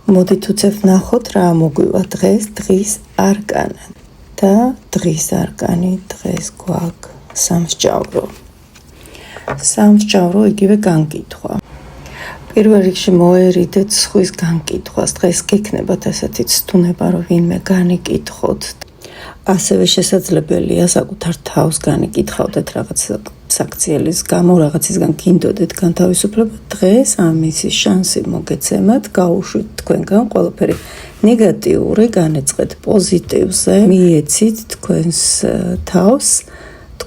მოდით უცებ ვნახოთ რა მოგვივა დღის არკანა და დღის არკანი დღეს გვაქვს სამსჯავრო იგივე განკითხვა. პირველ რიგში მოერიდეთ სხვის განკითხვას. დღეს გექნებათ ასეთი ცდუნება, რომ ვინმე განიკითხოთ. ასევე შესაძლებელია საკუთარ თავს განიკითხავდეთ რაღაც საქციელის გამო, რაღაცისგან გინდოდეთ განთავისუფლება. დღეს ამისი შანსი მოგეცემათ, გაუშვით თქვენგან ყველაფერი ნეგატიური, განეწყეთ პოზიტივზე, მიეცით თქვენს თავს,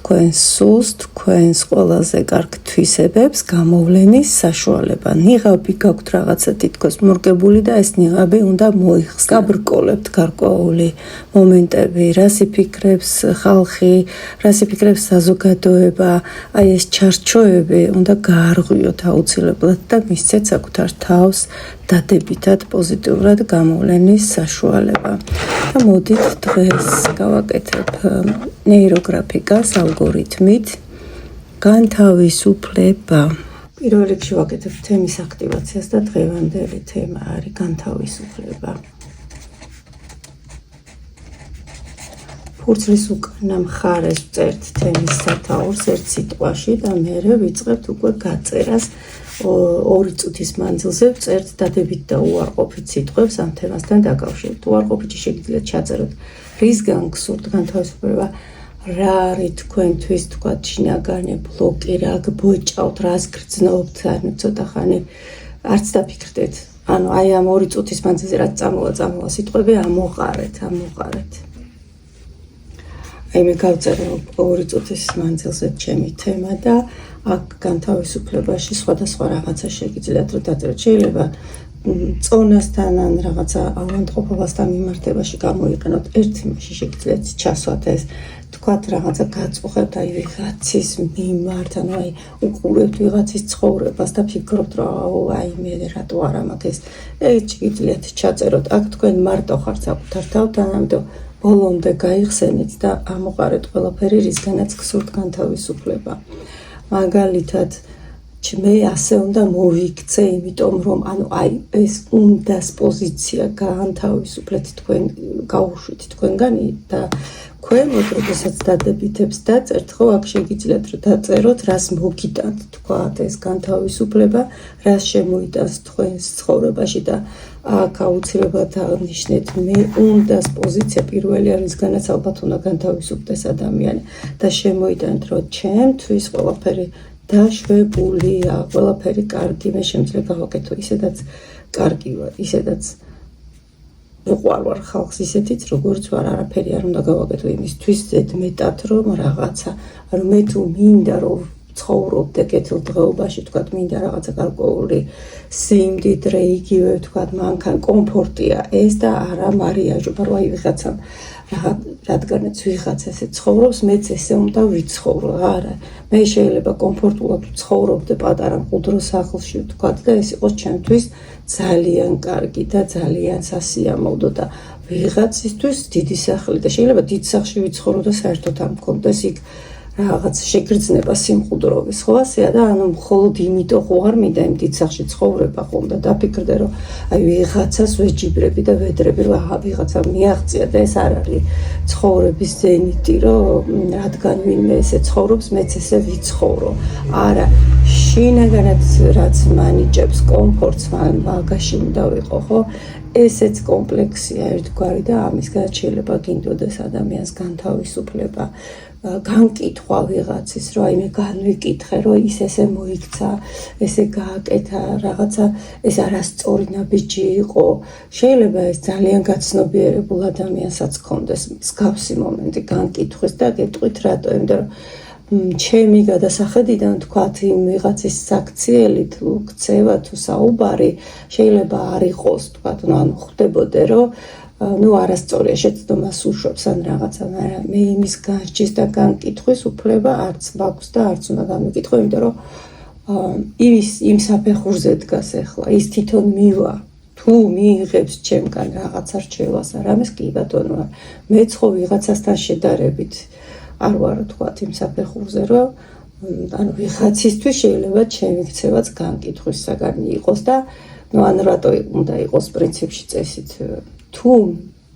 თქვენს სულს, თქვენს ყველაზე კარგ თვისებებს გამოვლენის საშუალება. ნიღაბი გაქვთ რაღაცა თითქოს მორგებული და ეს ნიღაბი უნდა მოიხსნათ. გაბრკოლებთ გარკვეული მომენტები, რას იფიქრებს ხალხი, რას იფიქრებს საზოგადოება, აი ეს ჩარჩოები უნდა გაარღვიოთ აუცილებლად და მისცეთ საკუთარ თავს დადებითად პოზიტიურად გამოვლენის საშუალება. და მოდით დღეს გავაკეთებ ნეიროგრაფიკას ალგორითმით განთავისუფლება. პირველ რიგში ვაკეთებ თემის აქტივაციას და დღევანდელი თემა არის განთავისუფლება. ფურცლის უკანა მხარეს ვწერთ თემის სათაურს ერთ სიტყვაში და მერე ვიწყებთ უკვე გაწერას. 2 წუთის მანძილზე ვწერთ დადებით და უარყოფით სიტყვებს ამ თემასთან დაკავშირებით. უარყოფითი შეგიძლიათ ჩაწეროთ რისგან გსურთ განთავისუფლება, რა არის თქვენთვის თქვა შინაგანი ბლოკი, რა გბოჭავთ, რას გრძნობთ, ანუ ცოტა ხანი არც დაფიქრდეთ. ანუ აი ამ 2 წუთის მანძილზე რაც წამოვა სიტყვები ამოყარეთ. აი მე გავწერე 2 წუთის მანძილზე ჩემი თემა და აქ განთავისუფლებაში სხვადასხვა რაღაცა შეგიძლიათ რომ დაწეროთ. შეიძლება წონასთან ან რაღაცა ავადმყოფობასთან მიმართებაში გამოიყენოთ. ერთ იმაში შეგიძლიათ ჩასვათ ეს თქვათ რაღაცა გაწუხებთ აი ვიღაცის მიმართ, ანუ აი უყურებთ ვიღაცის ცხოვრებას და ფიქრობთ რომ აი მე რატო არ ამათ ეს შეგიძლიათ ჩაწეროთ. აქ თქვენ მარტო ხართ საკუთარ თავთან, ამიტომ ბოლომდე გაიხსენეთ და ამოყარეთ ყველაფერი რისგანაც გსურთ განთავისუფლება. მაგალითად მე ასე უნდა მოვიქცე, იმიტომ რომ ანუ აი ეს უნდას პოზიცია განთავისუფლეთ თქვენ, გაუშვით თქვენგან და ქვემოთ როდესაც დადებითებს დაწერთ, ხო აქ შეგიძლიათ რომ დაწეროთ რას მოგიტანთ თქვათ ეს განთავისუფლება, რას შემოიტანს თქვენს ცხოვრებაში და აქ აუცილებლად აღნიშნეთ მე უნდას პოზიცია პირველი არის, განაც ალბათ უნდა განთავისუფლდეს ადამიანი და შემოიტანეთ რომ ჩემთვის ყველაფერი დაშვებულია, ყველაფერი კარგი, მე შემიძლია გავაკეთო ისედაც კარგი ვარ, ისედაც ვარ ხალხს ისეთიც როგორც ვარ, არაფერი არ უნდა გავაკეთო იმისთვის ზედმეტად რომ რაღაცა, რომ მე თუ მინდა რომ ცხოვრობდე კეთილდღეობაში, თქვათ მინდა რაღაცა გარკვეული სიმდიდრე, იგივე თქვათ მანქანა, კომფორტია ეს და არა მარიაჟობა, რომ აი ვიღაცამ რადგანაც ვიღაც ესე ცხოვრობს, მეც ესე უნდა ვიცხოვრო. არა, მე შეიძლება კომფორტულად ვცხოვრობდე პატარა მყუდრო სახლში, თქვათ და ეს იყოს ჩემთვის ძალიან კარგი და ძალიან სასიამოვნო და ვიღაცისთვის დიდი სახლი და შეიძლება დიდ სახლში ვიცხოვრო და საერთოდ არ მქონდეს იქ რაღაც შეგრძნება სიმყუდროვის, ხო ასეა და ანუ მხოლოდ იმიტომ ხო არ მინდა იმ დიდ სახლში ცხოვრება ხომ და დაფიქრდე რომ აი ვიღაცას ვეჯიბრები და ვედრები რომ აჰა ვიღაცა მიაღწია და ეს არ არის ცხოვრების ზენიტი, რომ რადგან ვინმე ესე ცხოვრობს, მეც ესე ვიცხოვრო. არა, შინაგანად რაც მანიჭებს კომფორტს, მაგაში უნდა ვიყო, ხო? ესეც კომპლექსია ერთგვარი და ამისგან შეიძლება გინდოდეს ადამიანს განთავისუფლება. განკითხვა ვიღაცის, რომ აი მე განვიკითხე, რომ ის ესე მოიქცა, ესე გააკეთა, რაღაცა ეს არასწორი ნაბიჯი იყო. შეიძლება ეს ძალიან გაცნობიერებულ ადამიანსაც ჰქონდეს მსგავსი მომენტი განკითხვის და გეტყვით რატო, იმიტომ რომ ჩემი გადასახედიდან თქვათ იმ ვიღაცის საქციელი თუ ქცევა თუ საუბარი შეიძლება არ იყოს, თქვათ, ანუ ხვდებოდე რომ არასწორია, შეცდომას უშვებს ან რაღაცა, მაგრამ მე იმის განსჯის და განკითხვის უფლება არც მაქვს და არც უნდა განვიკითხო, იმიტომ რომ იმ საფეხურზე დგას ახლა, ის თვითონ მივა, თუ მიიღებს ჩემგან რაღაცა რჩევას, არამეს კი ბატონო, მეც ხო ვიღაცასთან შედარებით არ ვარ თქვათ იმ საფეხურზე, რომ ანუ ვიღაცისთვის შეიძლება ჩემი ქცევაც განკითხვის საგანი იყოს და ნუ ან რატო უნდა იყოს პრინციპში წესით თუ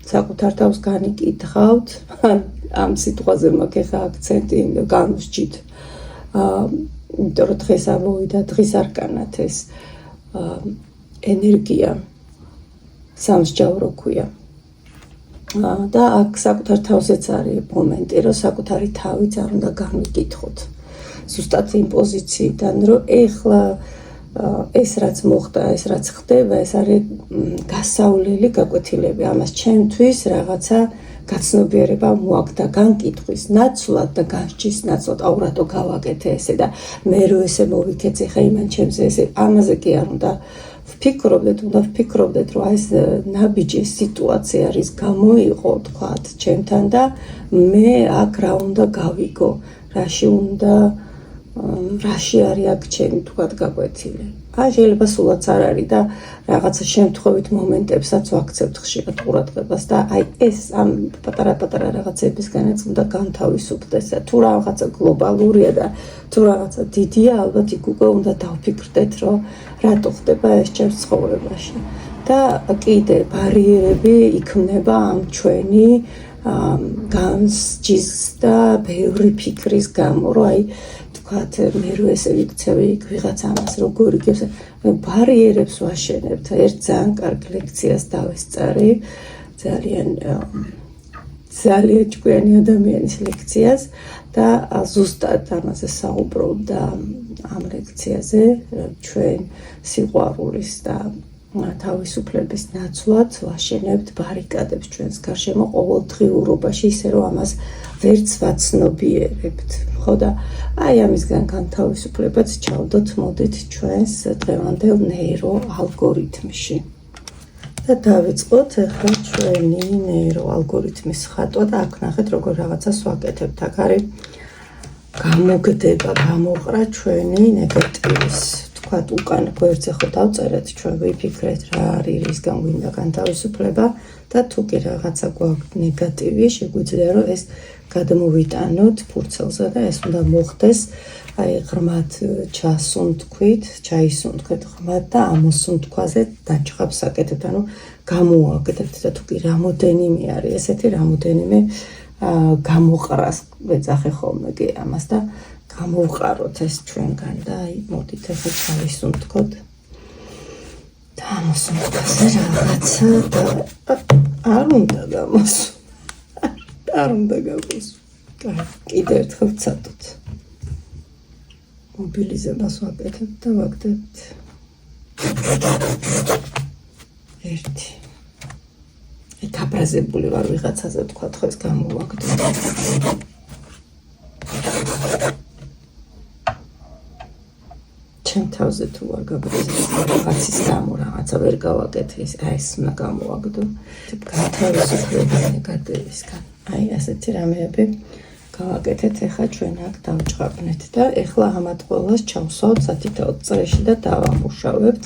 საკუთარ თავს განიკითხავთ ამ სიტყვაზე მაქვს ხა აქცენტი განვსჯით იმიტომ რომ დღეს ამოვიდა დღის არკანად ეს ენერგია სამსჯავრო ქვია და აქ საკუთარ თავზეც არის მომენტი რომ საკუთარი თავიც არ უნდა განვიკითხოთ ზუსტად იმ პოზიციიდან რომ ეხლა ეს რაც მოხდა, ეს რაც ხდება, ეს არის გასავლელი გაკვეთილები. ამას ჩემთვის რაღაცა გაცნობიერება მოაქვს განკითხვის ნაცვლად და განსჯის ნაცვლად. აუ რატო გავაკეთე ესე და მე რო ესე მოვიქეცე ხა იმან ჩემზე ესე ამაზე კი არ უნდა ვფიქრობდეთ, რომ ეს ნაბიჯი სიტუაცია რის გამოიყო, თქვათ, ჩემთან და მე აქ რა უნდა გავიგო, რაში არის აქ ჩემი თქვათ გაკვეთილი. შეიძლება სულაც არ არის და რაღაცა შემთხვევით მომენტებსაც ვაქცევთ ხშირად ყურადღებას და ეს ამ პატარა რაღაცებისგანაც უნდა განთავისუფლდეს და თუ რაღაცა გლობალურია და თუ რაღაცა დიდია, ალბათ იქ უკვე უნდა დავფიქრდეთ, რომ რატო ხდება ეს ჩემს ცხოვრებაში. და კიდე ბარიერები იქმნება ამ ჩვენი განსჯის და ბევრი ფიქრის გამო, რომ თქვათ მე რო ესე ვიქცევი იქ ვიღაც ამას როგორ იგებს ბარიერებს ვაშენებთ ერთ ძალიან კარგ ლექციას დავესწარი ძალიან ჭკვიანი ადამიანის ლექციას და ზუსტად ამაზე საუბრობდა ამ ლექციაზე ჩვენ სიყვარულის და თავისუფლების ნაცვლად ვაშენებთ ბარიკადებს ჩვენს გარშემო ყოველდღიურობაში ისე რომ ამას ვერც ვაცნობიერებთ ხო და ამისგან განთავისუფლებაც ჩავდოთ მოდით ჩვენს დღევანდელ ნეირო ალგორითმში და დავიწყოთ ახლა ჩვენი ნეირო ალგორითმის ხატვა და აქ ნახეთ როგორ რაღაცას ვაკეთებთ აქ არის გამოგდება გამოყრა ჩვენი ნეგატივის თქვათ უკან გვერდზე ხო დავწერეთ ჩვენ ვიფიქრეთ რა არის რისგან გვინდა განთავისუფლება და თუ კი რაღაცა გვაქვს ნეგატივი შეგვიძლია რომ ეს გადმოვიტანოთ ფურცელზე და ეს უნდა მოხდეს ღრმად ჩაისუნთქვით ღრმად და ამოსუნთქვაზე დაჭყავს აკეთებთ ანუ გამოაკეთებთ და თუ კი რამოდენიმე არის ესეთი რამოდენიმე გამოყრას ვეძახე ხოლმე კი ამას და გამოვყაროთ ეს ჩვენგან და მოდით ახლა ჩავისუნთქოთ და ამოსუნთქვაზე რაღაცა და არ უნდა გამოს კიდე ერთხელ ვცადოთ მობილიზებას ვაკეთებთ და ვაგდებთ ერთი ეთაბრაზებული ვარ ვიღაცაზე თქვა ხო ეს გამოვაგდო ჩემ თავზე თუ არ გაბრაზებული რაღაცის გამო რაღაცა ვერ გავაკეთე ეს უნდა გამოვაგდო გათავისუფლება ნეგატივისგან ასეთი რამეები გავაკეთეთ ახლა ჩვენ აქ დავჭყავნეთ და ახლა ამათ ყველას ჩავსვავთ სათითაოდ წრეში და დავამუშავებთ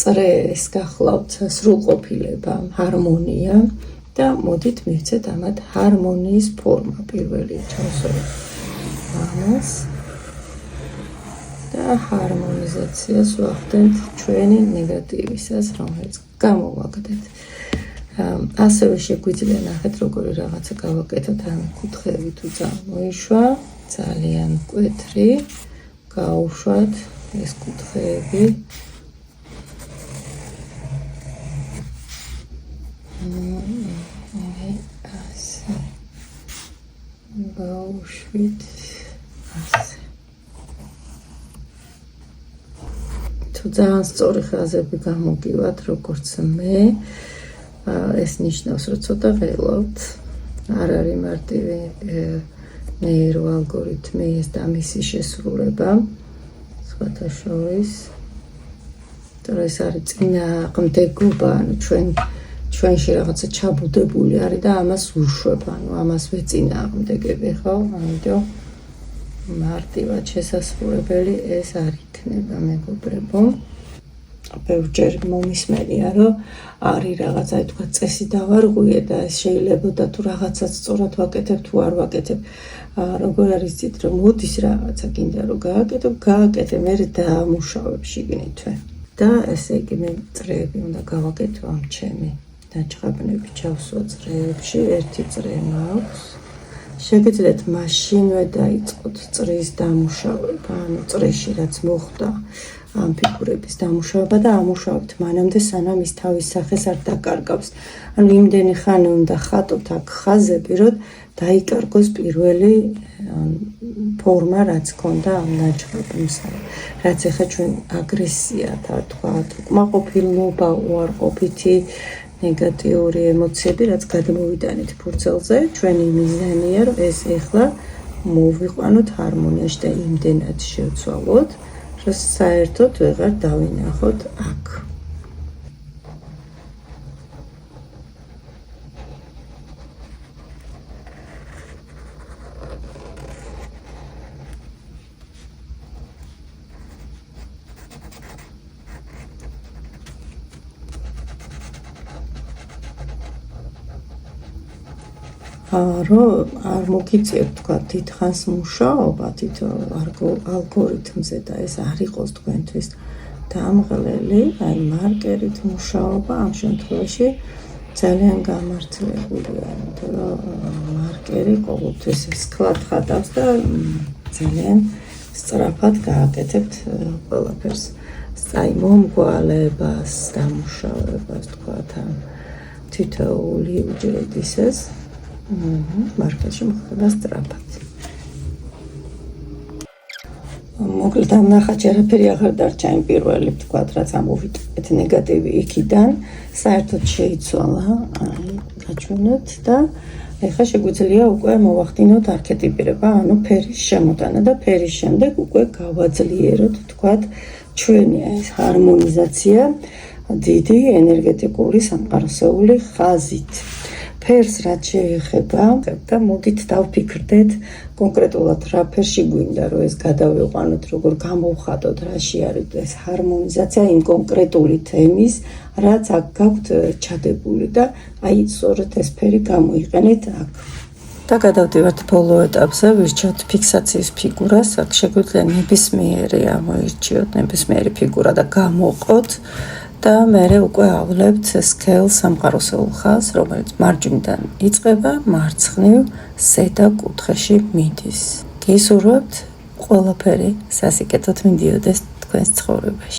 წრეს გახლავთ სრულყოფილება ჰარმონია და მოდით მივცეთ ამათ ჰარმონიის ფორმა პირველი ჩავსვავთ ამას და ჰარმონიზაციას ვახდენთ ჩვენი ნეგატივისას რომელიც გამოვაგდეთ ასევე შეგვიძლია ნახეთ როგორი რაღაცა გავაკეთოთ ამ კუთხეები თუ წარმოიშვა ძალიან მკვეთრი გაუშვათ ეს კუთხეები ასე გაუშვით ასე თუ ძალიან სწორი ხაზები გამოგივათ როგორც მე ეს ნიშნავს რომ ცოტა ველავთ არ არის მარტივი ნეირო ალგორითმი ეს და მისი შესრულება სხვათა შორის თორე ეს არის წინააღმდეგობა ანუ ჩვენში რაღაცა ჩაბუდებული არის და ამას უშვებ ანუ ამას ვეწინააღმდეგები ხო ამიტომ მარტივად შესასრულებელი ეს არ იქნება მეგობრებო ბევრჯერ მომისმენია რომ არის რაღაცა თქვა წესი დავარღვიე და ეს შეიძლება და თუ რაღაცას სწორად ვაკეთებ თუ არ ვაკეთებ როგორ არის ცით რომ მოდის რაღაცა გინდა რომ გააკეთე მე დაამუშავებ შიგნითვე და ესე იგი მე წრეები უნდა გავაკეთო ამ ჩემი დაჭყაბნები ჩავსვა წრეებში, ერთი წრე მაქვს. შეგიძლიათ მაშინვე დაიწყოთ წრის დამუშავება, ანუ წრეში რაც მოხდა ამ ფიგურების დამუშავება და ამუშავებთ მანამდე სანამ ის თავის სახეს არ დაკარგავს. ანუ იმდენი ხანი უნდა ხატოთ აქ ხაზები, რომ დაიკარგოს პირველი ფორმა, რაც ქონდა ამ ნაჭყაბზე. რაც ახლა ჩვენ აგრესია, თქვათ, უკმაყოფილება, უარყოფითი ნეგატიური ემოციები, რაც გადმოვიტანით ფურცელზე, ჩვენი მიზანია, რომ ეს ახლა მოვიყვანოთ ჰარმონიაში და იმდენად შევცვალოთ, რომ საერთოდ ვეღარ დავინახოთ აქ. რომ არ მოგიწევთ თქვა დიდხანს მუშაობა თითო ალგორითმზე და ეს არ იყოს თქვენთვის დამღლელი, აი მარკერით მუშაობა ამ შემთხვევაში ძალიან გამართლებულია, იმიტომ რომ მარკერი ყოველთვის ეს სქლად ხატავს და ძალიან სწრაფად გააკეთებთ ყველაფერს. აი მომგვალებას, დამუშავებას თქვათ ამ თითოეული უჯრედისას მარკერში მოხდება სწრაფად. მოკლედ ამ ნახატში არაფერი აღარ დარჩა იმ პირველი თქვათ, რაც ამოვიტყეთ ნეგატივი იქიდან, საერთოდ შეიცვალა, გაჩვენოთ და ეხლა შეგვიძლია უკვე მოვახდინოთ არქეტიპირება, ანუ ფერის შემოტანა და ფერის შემდეგ უკვე გავაძლიეროთ თქვათ ჩვენი ეს ჰარმონიზაცია დიდი ენერგეტიკული სამყაროსეული ხაზით. ფერს რაც შეეხება და მოდით დავფიქრდეთ კონკრეტულად რა ფერში გვინდა რომ ეს გადავიყვანოთ, როგორ გამოვხატოთ, რაში არის ეს ჰარმონიზაცია იმ კონკრეტული თემის, რაც აქ გაქვთ ჩადებული და აი სწორედ ეს ფერი გამოიყენეთ აქ. და გადავდივართ ბოლო ეტაპზე, ვირჩევთ ფიქსაციის ფიგურას, აქ შეგვიძლია ნებისმიერი ამოირჩიოთ, ნებისმიერი ფიგურა და გამოყოთ. და მერე უკვე ავლებთ სქელ სამყაროსეულ ხაზს, რომელიც მარჯვნიდან იწყება, მარცხნივ ზედა კუთხეში მიდის. გისურვებთ ყველაფერი სასიკეთოდ მიდიოდეს თქვენს ცხოვრებაში.